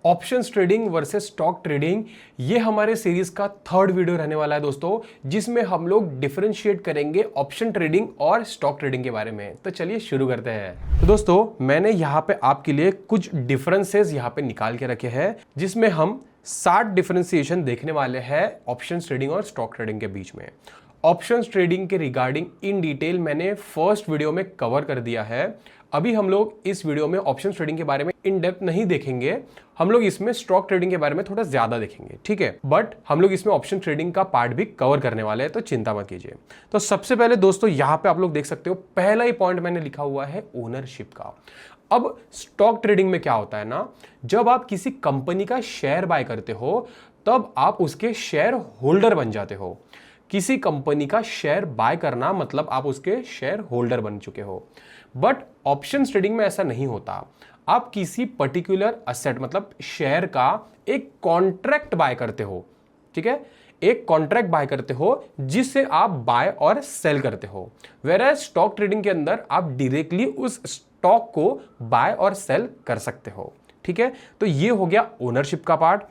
Options trading versus stock trading, ये हमारे series का थर्ड वीडियो रहने वाला है दोस्तों, जिसमें हम लोग डिफरेंशिएट करेंगे ऑप्शन ट्रेडिंग और स्टॉक ट्रेडिंग के बारे में। तो चलिए शुरू करते हैं। तो दोस्तों मैंने यहाँ पे आपके लिए कुछ डिफरेंसेस यहाँ पे निकाल के रखे हैं, जिसमें हम 60 डिफरेंशिएशन देखने वाले हैं ऑप्शंस ट्रेडिंग और स्टॉक ट्रेडिंग के बीच में। ऑप्शंस ट्रेडिंग के रिगार्डिंग इन डिटेल मैंने फर्स्ट वीडियो में कवर कर दिया है। अभी हम लोग इस वीडियो में ऑप्शंस ट्रेडिंग के बारे में इन डेप्थ नहीं देखेंगे, हम लोग इसमें स्टॉक ट्रेडिंग के बारे में थोड़ा ज्यादा देखेंगे, ठीक है। बट हम लोग इसमें ऑप्शन ट्रेडिंग का पार्ट भी कवर करने वाले हैं, तो चिंता मत कीजिए। तो सबसे पहले दोस्तों यहाँ पे आप लोग देख सकते हो, पहला ही पॉइंट मैंने लिखा हुआ है ओनरशिप का। अब स्टॉक ट्रेडिंग में क्या होता है ना, जब आप किसी कंपनी का शेयर बाय करते हो तब आप उसके शेयर होल्डर बन जाते हो। किसी कंपनी का शेयर बाय करना मतलब आप उसके शेयर होल्डर बन चुके हो। बट ऑप्शन ट्रेडिंग में ऐसा नहीं होता। आप किसी पर्टिकुलर असेट मतलब शेयर का एक कॉन्ट्रैक्ट बाय करते हो, ठीक है, एक कॉन्ट्रैक्ट बाय करते हो जिससे आप बाय और सेल करते हो। वेयर स्टॉक ट्रेडिंग के अंदर आप डायरेक्टली उस स्टॉक को बाय और सेल कर सकते हो, ठीक है। तो ये हो गया ओनरशिप का पार्ट।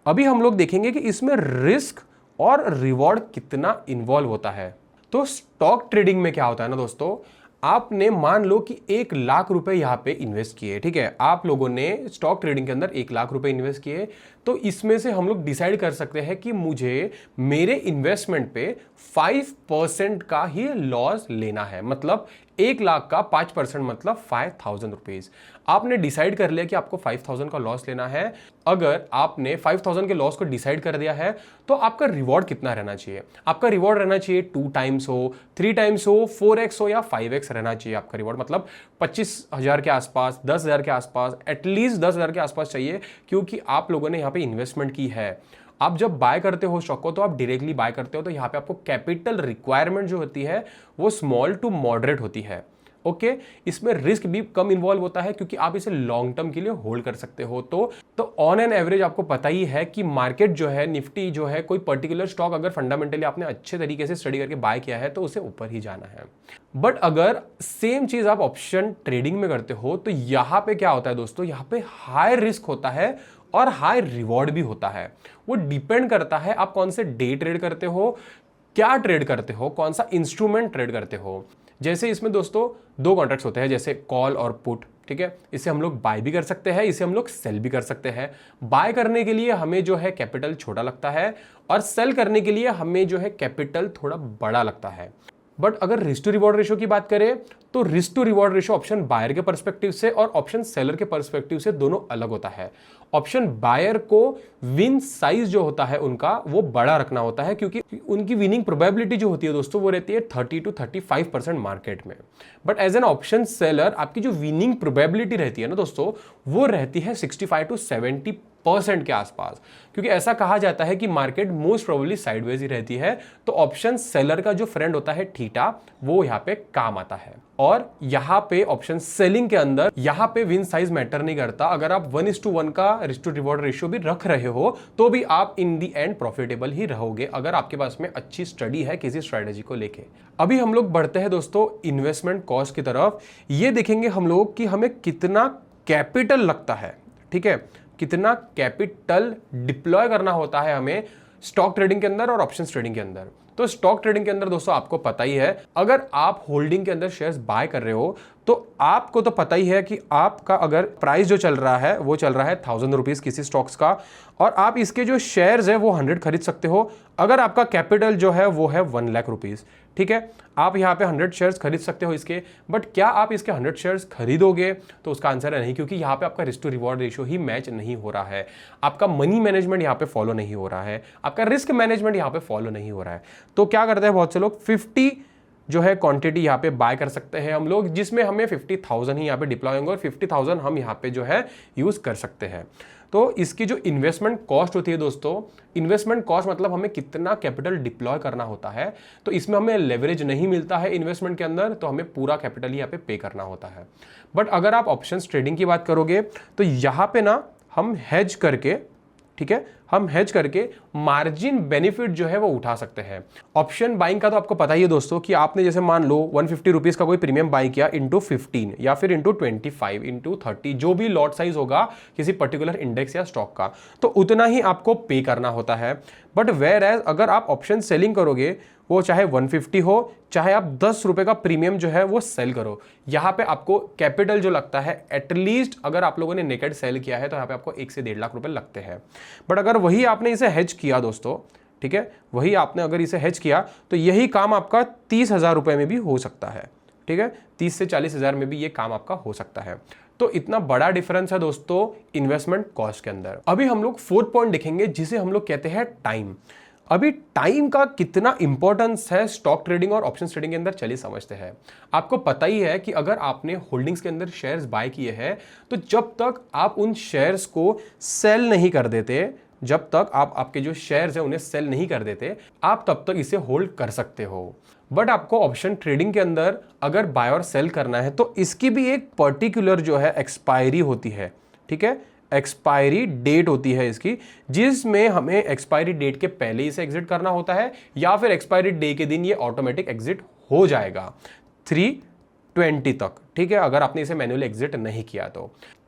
अभी हम लोग देखेंगे कि इसमें रिस्क और रिवॉर्ड कितना इन्वॉल्व होता है। तो स्टॉक ट्रेडिंग में क्या होता है ना दोस्तों, आपने मान लो कि 1,00,000 रुपए यहां पे इन्वेस्ट किए, ठीक है, आप लोगों ने स्टॉक ट्रेडिंग के अंदर 1,00,000 रुपए इन्वेस्ट किए। तो इसमें से हम लोग डिसाइड कर सकते हैं कि मुझे मेरे इन्वेस्टमेंट पे 5% का ही लॉस लेना है। मतलब 1,00,000 का 5% मतलब 5,000 रुपीज। आपने डिसाइड कर लिया कि आपको 5,000 का लॉस लेना है। अगर आपने 5,000 के लॉस को डिसाइड कर दिया है तो आपका रिवॉर्ड कितना रहना चाहिए? आपका रिवॉर्ड रहना चाहिए 2 टाइम्स हो, 3 टाइम्स हो, 4x हो या 5x रहना चाहिए आपका रिवॉर्ड। मतलब 25,000 के आसपास, 10,000 के आसपास, एटलीस्ट 10,000 के आसपास चाहिए, क्योंकि आप लोगों ने यहाँ पे इन्वेस्टमेंट की है। आप जब बाय करते हो स्टॉक को तो आप डायरेक्टली बाय करते हो, तो यहाँ पे आपको कैपिटल रिक्वायरमेंट जो होती है वो स्मॉल टू मॉडरेट होती है। ओके, इसमें रिस्क भी कम इन्वॉल्व होता है क्योंकि आप इसे लॉन्ग टर्म के लिए होल्ड कर सकते हो। तो ऑन एन एवरेज आपको पता ही है कि मार्केट जो है, निफ्टी जो है, कोई पर्टिकुलर स्टॉक अगर फंडामेंटली आपने अच्छे तरीके से स्टडी करके बाय किया है तो उसे ऊपर ही जाना है। बट अगर सेम चीज आप ऑप्शन ट्रेडिंग में करते हो तो यहां पे क्या होता है दोस्तों, यहां पे हाई रिस्क होता है और हाई रिवॉर्ड भी होता है। वो डिपेंड करता है आप कौन से डे ट्रेड करते हो, क्या ट्रेड करते हो, कौन सा इंस्ट्रूमेंट ट्रेड करते हो। जैसे इसमें दोस्तों 2 कॉन्ट्रैक्ट्स होते हैं, जैसे कॉल और पुट, ठीक है। इसे हम लोग बाय भी कर सकते हैं, इसे हम लोग सेल भी कर सकते हैं। बाय करने के लिए हमें जो है कैपिटल छोटा लगता है और सेल करने के लिए हमें जो है कैपिटल थोड़ा बड़ा लगता है। बट अगर रिस्क टू रिवॉर्ड रेशो की बात करें तो risk to reward ratio option buyer के पर्सपेक्टिव से और ऑप्शन सेलर के पर्सपेक्टिव से दोनों अलग होता है। ऑप्शन बायर को विन साइज जो होता है उनका वो बड़ा रखना होता है, क्योंकि उनकी विनिंग प्रोबेबिलिटी जो होती है दोस्तों वो रहती है 30 to 35% मार्केट में। But as an option seller आपकी जो विनिंग प्रोबेबिलिटी रहती है ना दोस्तों वो रहती है 65 to 70% के आसपास, क्योंकि ऐसा कहा जाता है कि मार्केट मोस्ट प्रोबेबली साइडवेज ही रहती है। तो ऑप्शन सेलर का जो फ्रेंड होता है थीटा, वो यहाँ पे काम आता है। और यहाँ पे ऑप्शन सेलिंग के अंदर यहाँ पे विन साइज मैटर नहीं करता। अगर आप 1:1 का रिस्क टू रिवॉर्ड रेशियो भी रख रहे हो तो भी आप इन दी एंड प्रॉफिटेबल ही रहोगे, अगर आपके पास में अच्छी स्टडी है किसी स्ट्रेटेजी को लेके। अभी हम लोग बढ़ते हैं दोस्तों इन्वेस्टमेंट कॉस्ट की तरफ। ये देखेंगे हम लोग कि हमें कितना कैपिटल लगता है, ठीक है, कितना कैपिटल डिप्लॉय करना होता है हमें स्टॉक ट्रेडिंग के अंदर और ऑप्शन ट्रेडिंग के अंदर। तो स्टॉक ट्रेडिंग के अंदर दोस्तों आपको पता ही है, अगर आप होल्डिंग के अंदर शेयर्स बाय कर रहे हो तो आपको तो पता ही है कि आपका अगर प्राइस जो चल रहा है वो चल रहा है 1,000 रुपीज किसी स्टॉक्स का, और आप इसके जो शेयर्स है वो 100 खरीद सकते हो। अगर आपका कैपिटल जो है वो है 1,00,000 रुपीज, ठीक है, आप यहाँ पे 100 शेयर्स खरीद सकते हो इसके। बट क्या आप इसके 100 शेयर्स खरीदोगे? तो उसका आंसर है नहीं, क्योंकि यहाँ पे आपका रिस्क टू रिवॉर्ड रेशियो ही मैच नहीं हो रहा है, आपका मनी मैनेजमेंट यहाँ पे फॉलो नहीं हो रहा है, आपका रिस्क मैनेजमेंट यहाँ पे फॉलो नहीं हो रहा है। तो क्या करते हैं बहुत से लोग, 50 जो है क्वांटिटी यहाँ पे बाय कर सकते हैं हम लोग, जिसमें हमें 50,000 ही यहाँ पे डिप्लॉय होंगे और 50,000 हम यहाँ पे जो है यूज कर सकते हैं। तो इसकी जो इन्वेस्टमेंट कॉस्ट होती है दोस्तों, इन्वेस्टमेंट कॉस्ट मतलब हमें कितना कैपिटल डिप्लॉय करना होता है। तो इसमें हमें लेवरेज नहीं मिलता है इन्वेस्टमेंट के अंदर, तो हमें पूरा कैपिटल ही यहाँ पे पे करना होता है। बट अगर आप ऑप्शंस ट्रेडिंग की बात करोगे तो यहाँ पे ना हम हेज करके, ठीक है, हम हेज करके मार्जिन बेनिफिट जो है वो उठा सकते हैं। ऑप्शन बाइंग का तो आपको पता ही है दोस्तों कि आपने जैसे मान लो 150 रुपीज का कोई प्रीमियम बाई किया इंटू 15 या फिर इंटू 25 इंटू 30, जो भी लॉट साइज होगा किसी पर्टिकुलर इंडेक्स या स्टॉक का, तो उतना ही आपको पे करना होता है। बट वेयर एज अगर आप ऑप्शन सेलिंग करोगे, वो चाहे 150 हो चाहे आप 10 रुपए का प्रीमियम जो है वो सेल करो, यहां पे आपको कैपिटल जो लगता है एटलीस्ट, अगर आप लोगों ने नेकेड सेल किया है तो यहां पे आपको 1 से 1.5 लाख रुपए लगते हैं। बट अगर वही आपने इसे हेज किया दोस्तों, ठीक है, वही आपने अगर इसे हेज किया तो यही काम आपका 30,000 रुपए में भी हो सकता है। ठीक है, 30 से 40,000 में भी ये काम आपका हो सकता है। तो इतना बड़ा डिफरेंस है दोस्तों इन्वेस्टमेंट कॉस्ट के अंदर। अभी हम लोग 4th पॉइंट देखेंगे जिसे हम लोग कहते हैं टाइम। अभी टाइम का कितना इंपॉर्टेंस है स्टॉक ट्रेडिंग और ऑप्शन ट्रेडिंग के अंदर, चलिए समझते हैं। आपको पता ही है कि अगर आपने होल्डिंग्स के अंदर शेयर्स बाय किए हैं तो जब तक आप उन शेयर्स को सेल नहीं कर देते, जब तक आप आपके जो शेयर्स हैं उन्हें सेल नहीं कर देते, आप तब तक इसे होल्ड कर सकते हो। बट आपको ऑप्शन ट्रेडिंग के अंदर अगर बाय और सेल करना है तो इसकी भी एक पर्टिकुलर जो है एक्सपायरी होती है। ठीक है, एक्सपायरी डेट होती है इसकी, जिसमें हमें एक्सपायरी डेट के पहले इसे एग्जिट करना होता है या फिर एक्सपायरी डे के दिन ये ऑटोमेटिक एग्जिट हो जाएगा 3/20 तक। ठीक है, अगर आपने इसे मैन्युअली एग्जिट नहीं किया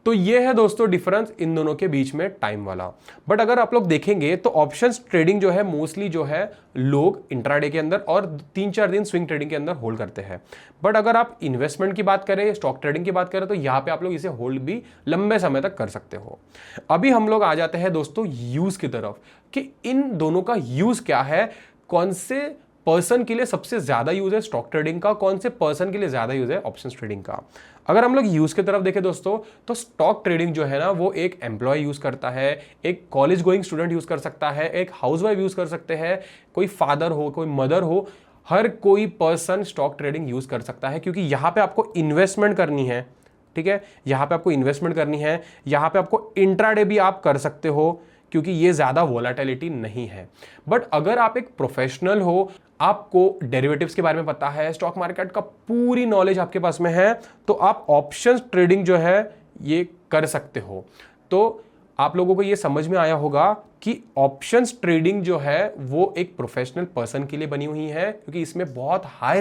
तो ये है दोस्तों डिफरेंस इन दोनों के बीच में टाइम वाला। बट अगर आप लोग देखेंगे तो ऑप्शंस ट्रेडिंग जो है मोस्टली जो है लोग इंट्राडे के अंदर और 3-4 दिन स्विंग ट्रेडिंग के अंदर होल्ड करते हैं। बट अगर आप इन्वेस्टमेंट की बात करें, स्टॉक ट्रेडिंग की बात करें, तो यहाँ पे आप लोग इसे होल्ड भी लंबे समय तक कर सकते हो। अभी हम लोग आ जाते हैं दोस्तों यूज की तरफ कि इन दोनों का यूज क्या है, कौन से पर्सन के लिए सबसे ज्यादा यूज है स्टॉक ट्रेडिंग का, कौन से पर्सन के लिए ज्यादा यूज है ऑप्शन ट्रेडिंग का। अगर हम लोग यूज की तरफ देखें दोस्तों तो स्टॉक ट्रेडिंग जो है ना वो एक एम्प्लॉय यूज करता है, एक कॉलेज गोइंग स्टूडेंट यूज कर सकता है, एक हाउसवाइफ यूज कर सकते हैं, कोई फादर हो, कोई मदर हो, हर कोई पर्सन स्टॉक ट्रेडिंग यूज कर सकता है, क्योंकि यहां पे आपको इन्वेस्टमेंट करनी है। ठीक है, यहां पे आपको इन्वेस्टमेंट करनी है, यहां पे आपको इंट्राडे भी आप कर सकते हो क्योंकि ये ज्यादा वोलेटिलिटी नहीं है। बट अगर आप एक प्रोफेशनल हो, आपको डेरिवेटिव्स के बारे में पता है, स्टॉक मार्केट का पूरी नॉलेज आपके पास में है, तो आप ऑप्शंस ट्रेडिंग जो है ये कर सकते हो। तो आप लोगों को ये समझ में आया होगा कि ऑप्शंस ट्रेडिंग जो है वो एक प्रोफेशनल पर्सन के लिए बनी हुई है, क्योंकि इसमें बहुत हाई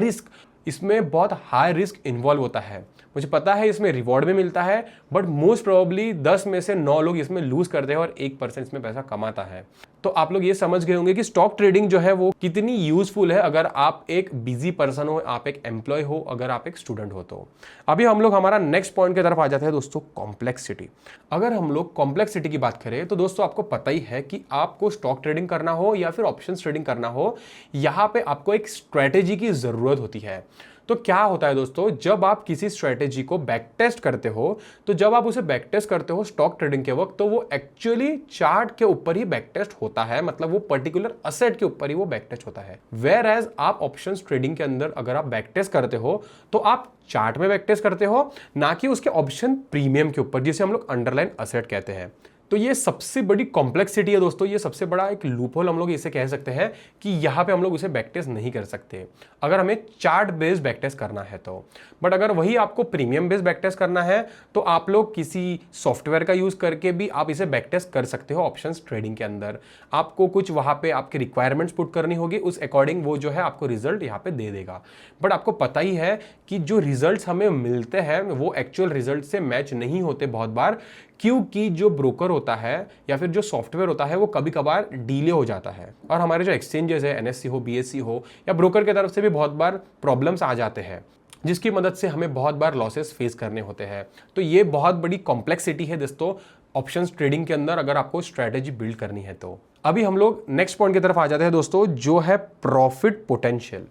रिस्क इन्वॉल्व होता है। मुझे पता है इसमें रिवॉर्ड भी मिलता है, बट मोस्ट प्रोबेबली 10 में से 9 लोग इसमें लूज करते हैं और 1% इसमें पैसा कमाता है। तो आप लोग ये समझ गए होंगे कि स्टॉक ट्रेडिंग जो है वो कितनी यूजफुल है अगर आप एक बिजी पर्सन हो, आप एक एम्प्लॉय हो, अगर आप एक स्टूडेंट हो। तो अभी हम लोग हमारा नेक्स्ट पॉइंट की तरफ आ जाते हैं दोस्तों, कॉम्प्लेक्सिटी। अगर हम लोग कॉम्प्लेक्सिटी की बात करें तो दोस्तों आपको पता ही है कि आपको स्टॉक ट्रेडिंग करना हो या फिर ऑप्शन ट्रेडिंग करना हो, यहां पे आपको एक स्ट्रेटेजी की जरूरत होती है। तो क्या होता है दोस्तों, जब आप किसी स्ट्रेटेजी को बैक टेस्ट करते हो, तो जब आप उसे बैक टेस्ट करते हो स्टॉक ट्रेडिंग के वक्त, तो वो एक्चुअली चार्ट के ऊपर ही बैक टेस्ट होता है, मतलब वो पर्टिकुलर असेट के ऊपर ही वो बैक टेस्ट होता है। वेयर एज आप ऑप्शंस ट्रेडिंग के अंदर अगर आप बैक टेस्ट करते हो तो आप चार्ट में बैक टेस्ट करते हो, ना कि उसके ऑप्शन प्रीमियम के ऊपर, जिसे हम लोग अंडरलाइन असेट कहते हैं। तो ये सबसे बड़ी कॉम्प्लेक्सिटी है दोस्तों, ये सबसे बड़ा एक लूपहोल हम लोग इसे कह सकते हैं कि यहाँ पे हम लोग उसे बैकटेस्ट नहीं कर सकते अगर हमें चार्ट बेस्ड बैकटेस्ट करना है तो। बट अगर वही आपको प्रीमियम बेस्ड बैकटेस्ट करना है तो आप लोग किसी सॉफ्टवेयर का यूज करके भी आप इसे बैकटेस्ट कर सकते हो ऑप्शंस ट्रेडिंग के अंदर। आपको कुछ वहाँ पे आपकी रिक्वायरमेंट्स पुट करनी होगी, उस अकॉर्डिंग वो जो है आपको रिजल्ट यहाँ पे दे देगा। बट आपको पता ही है कि जो रिजल्ट हमें मिलते हैं वो एक्चुअल रिजल्ट से मैच नहीं होते बहुत बार, क्योंकि जो ब्रोकर होता है या फिर जो सॉफ्टवेयर होता है वो कभी कभार डीले हो जाता है, और हमारे जो एक्सचेंजेस है, एनएससी हो, बीएससी हो, या ब्रोकर की तरफ से भी बहुत बार प्रॉब्लम्स आ जाते हैं, जिसकी मदद से हमें बहुत बार लॉसेस फेस करने होते हैं। तो ये बहुत बड़ी कॉम्प्लेक्सिटी है दोस्तों ऑप्शंस ट्रेडिंग के अंदर, अगर आपको स्ट्रेटेजी बिल्ड करनी है तो। अभी हम लोग नेक्स्ट पॉइंट की तरफ आ जाते हैं दोस्तों, जो है प्रॉफिट पोटेंशियल।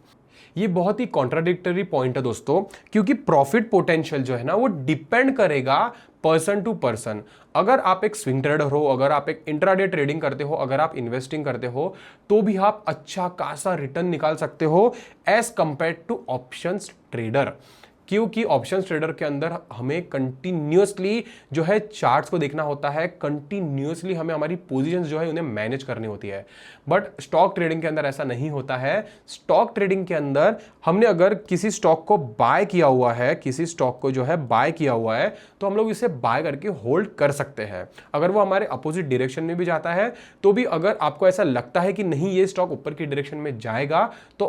ये बहुत ही कॉन्ट्राडिक्टरी पॉइंट है दोस्तों, क्योंकि प्रॉफिट पोटेंशियल जो है ना वो डिपेंड करेगा पर्सन टू पर्सन। अगर आप एक स्विंग ट्रेडर हो, अगर आप एक इंट्राडे ट्रेडिंग करते हो, अगर आप इन्वेस्टिंग करते हो, तो भी आप अच्छा खासा रिटर्न निकाल सकते हो as compare to options trader. क्योंकि ऑप्शंस ट्रेडर के अंदर हमें कंटिन्यूअसली जो है चार्ट्स को देखना होता है, कंटिन्यूअसली हमें हमारी पोजीशंस जो है उन्हें मैनेज करनी होती है। बट स्टॉक ट्रेडिंग के अंदर ऐसा नहीं होता है। स्टॉक ट्रेडिंग के अंदर हमने अगर किसी स्टॉक को बाय किया हुआ है, किसी स्टॉक को जो है बाय किया हुआ है, तो हम लोग इसे बाय करके होल्ड कर सकते हैं। अगर वो हमारे अपोजिट डायरेक्शन में भी जाता है तो भी अगर आपको ऐसा लगता है कि नहीं ये स्टॉक ऊपर की डायरेक्शन में जाएगा, तो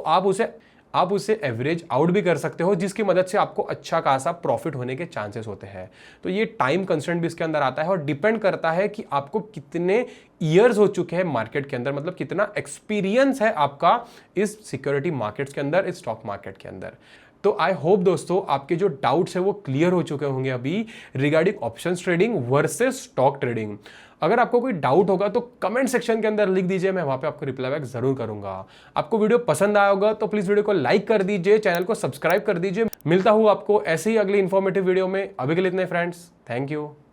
आप उसे एवरेज आउट भी कर सकते हो, जिसकी मदद से आपको अच्छा खासा प्रॉफिट होने के चांसेस होते हैं। तो ये टाइम कंस्ट्रेंट भी इसके अंदर आता है और डिपेंड करता है कि आपको कितने ईयर्स हो चुके हैं मार्केट के अंदर, मतलब कितना एक्सपीरियंस है आपका इस सिक्योरिटी मार्केट्स के अंदर, इस स्टॉक मार्केट के अंदर। तो आई होप दोस्तों आपके जो डाउट्स है वो क्लियर हो चुके होंगे अभी regarding options trading versus stock trading. अगर आपको कोई डाउट होगा तो कमेंट सेक्शन के अंदर लिख दीजिए, मैं वहां पे आपको रिप्लाई बैक जरूर करूंगा। आपको वीडियो पसंद आया होगा तो प्लीज वीडियो को लाइक कर दीजिए, चैनल को सब्सक्राइब कर दीजिए। मिलता हूं आपको ऐसे ही अगली इंफॉर्मेटिव वीडियो में। अभी के लिए इतने फ्रेंड्स, थैंक यू।